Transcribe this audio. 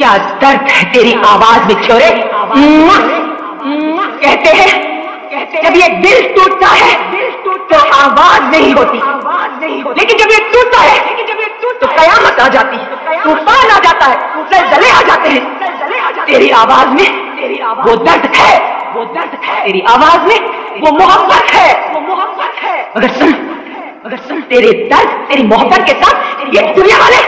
क्या दर्द है तेरी आवाज में छोरे। कहते हैं जब ये दिल टूटता है तो आवाज नहीं होती, लेकिन जब ये टूटता है तो कयामत आ जाती है, तूफान आ जाता है, ज़लज़ले आ जाते हैं। तेरी आवाज में वो दर्द है, तेरी आवाज में वो मोहब्बत है। मगर सुन तेरे दर्द तेरी मोहब्बत के साथ ये दुनिया वाले